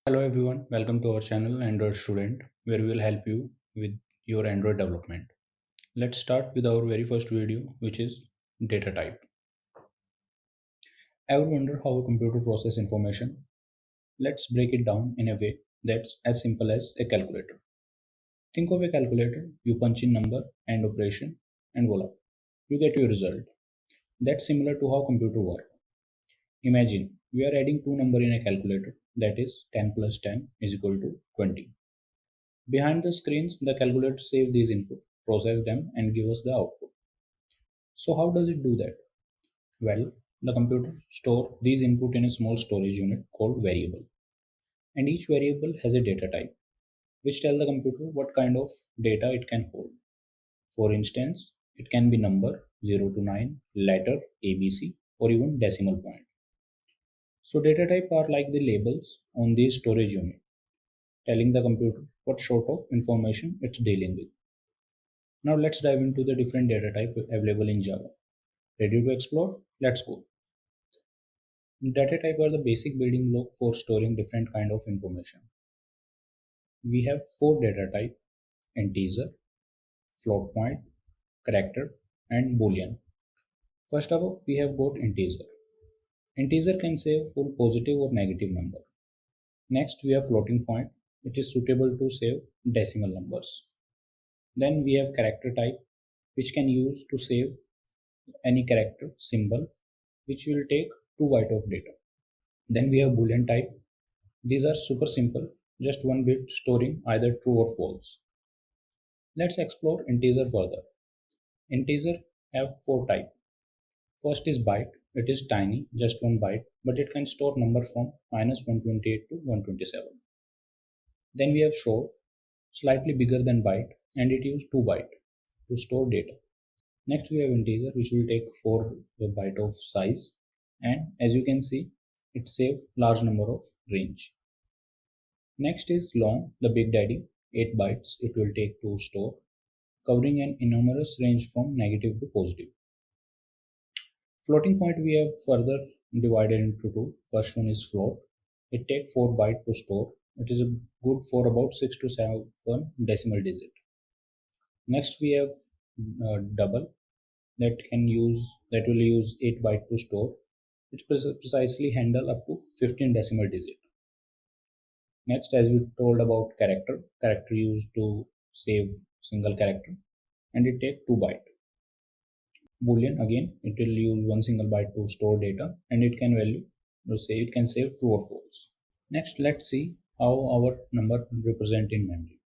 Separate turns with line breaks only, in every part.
Hello everyone, welcome to our channel Android Student, where we will help you with your Android development. Let's start with our very first video, which is data type. Ever wonder how a computer processes information? Let's break it down in a way that's as simple as a calculator. Think of a calculator, you punch in number and operation, and voila, you get your result. That's similar to how computer work. Imagine we are adding two numbers in a calculator, that is 10 plus 10 is equal to 20. Behind the screens, the calculator saves these input, process them, and give us the output. So how does it do that? Well, the computer store these input in a small storage unit called variable. And each variable has a data type, which tell the computer what kind of data it can hold. For instance, it can be number 0 to 9, letter ABC, or even decimal point. So data type are like the labels on these storage unit, telling the computer what sort of information it's dealing with. Now let's dive into the different data type available in Java. Ready to explore? Let's go. Data type are the basic building block for storing different kind of information. We have four data type: integer, float point, character, and boolean. First of all, we have got integer. Integer can save full positive or negative number. Next, we have floating point, which is suitable to save decimal numbers. Then we have character type, which can use to save any character symbol, which will take 2 byte of data. Then we have boolean type. These are super simple, just one bit storing either true or false. Let's explore integer further. Integer have four type. First is byte. It is tiny, just one byte, but it can store number from -128 to 127. Then we have short, slightly bigger than byte, and it uses 2 byte to store data. Next we have integer, which will take 4 byte of size, and as you can see, it saves large number of range. Next is long, the big daddy, 8 bytes it will take to store, covering an enormous range from negative to positive. Floating point we have further divided into two. First one is float. It takes 4 bytes to store. It is good for about 6 to 7 decimal digit. Next we have double that will use 8 byte to store. It precisely handle up to 15 decimal digit. Next, as we told about character used to save single character, and it take 2 byte. Boolean again, it will use one single byte to store data, and it can value, say it can save true or false. Next, let's see how our number represent in memory.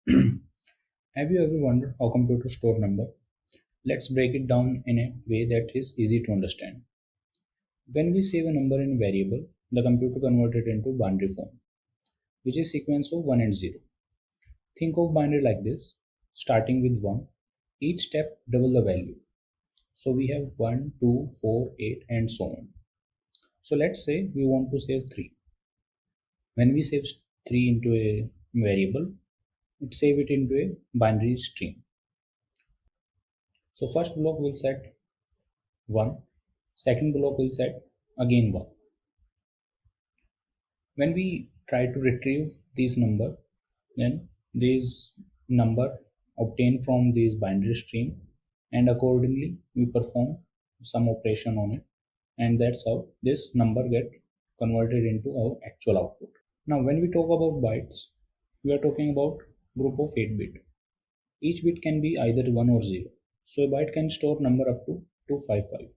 Have you ever wondered how computers store number? Let's break it down in a way that is easy to understand. When we save a number in a variable, the computer converts it into binary form, which is sequence of 1 and 0. Think of binary like this, starting with 1. Each step double the value. So we have 1, 2, 4, 8 and so on. So let's say we want to save 3. When we save 3 into a variable, it save it into a binary string. So first block will set 1, second block will set again 1. When we try to retrieve these number, then these number obtained from this binary stream, and accordingly we perform some operation on it, and that's how this number get converted into our actual output. Now when we talk about bytes, we are talking about group of 8 bit. Each bit can be either 1 or 0, so a byte can store number up to 255.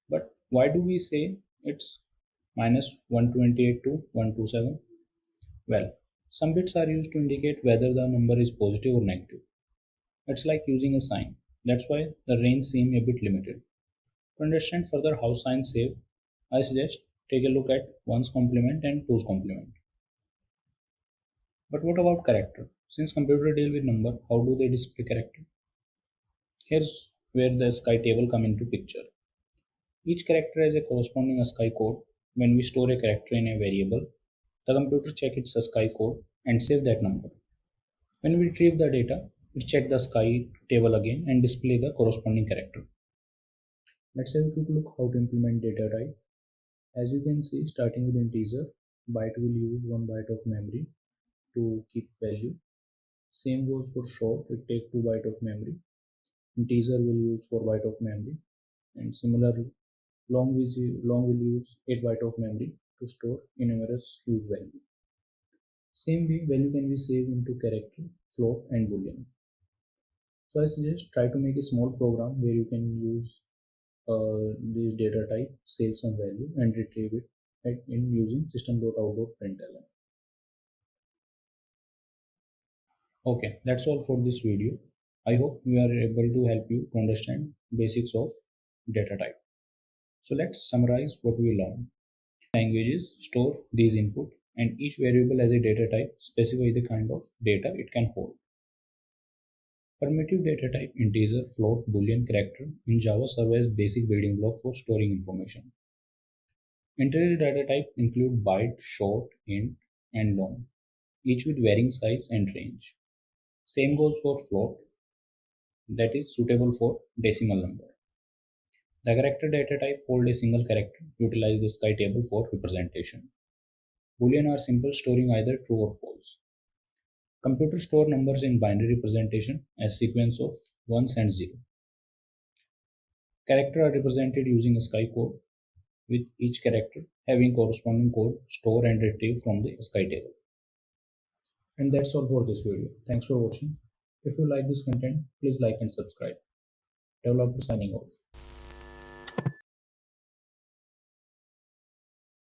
But why do we say it's -128 to 127? Well, some bits are used to indicate whether the number is positive or negative. It's like using a sign. That's why the range seems a bit limited. To understand further how signs save, I suggest take a look at 1's complement and 2's complement. But what about character? Since computer deal with number, how do they display character? Here's where the ASCII table come into picture. Each character has a corresponding ASCII code. When we store a character in a variable, the computer check its ASCII code and save that number. When we retrieve the data, it check the ASCII table again and display the corresponding character. Let's have a quick look how to implement data type. As you can see, starting with integer, Byte will use 1 byte of memory to keep value. Same goes for short, it take 2 byte of memory. Integer will use 4 byte of memory, and similarly, long will use 8 byte of memory to store enumerous use value. Same way, value can be saved into character, float, and boolean. So I suggest try to make a small program where you can use this data type, save some value, and retrieve it in using system.out.println. Okay, that's all for this video. I hope we are able to help you to understand basics of data type. So let's summarize what we learned. Languages store these input and each variable as a data type specify the kind of data it can hold. Primitive data type integer, float, boolean, character in Java serve as basic building block for storing information. Integer data type include byte, short, int, and long, each with varying size and range. Same goes for float, that is suitable for decimal number. The character data type hold a single character, utilize the sky table for representation. Boolean are simple, storing either true or false. Computer store numbers in binary representation as sequence of ones and zero. Character are represented using a sky code, with each character having corresponding code store and retrieve from the sky table. And that's all for this video. Thanks for watching. If you like this content, please like and subscribe. Developer signing off.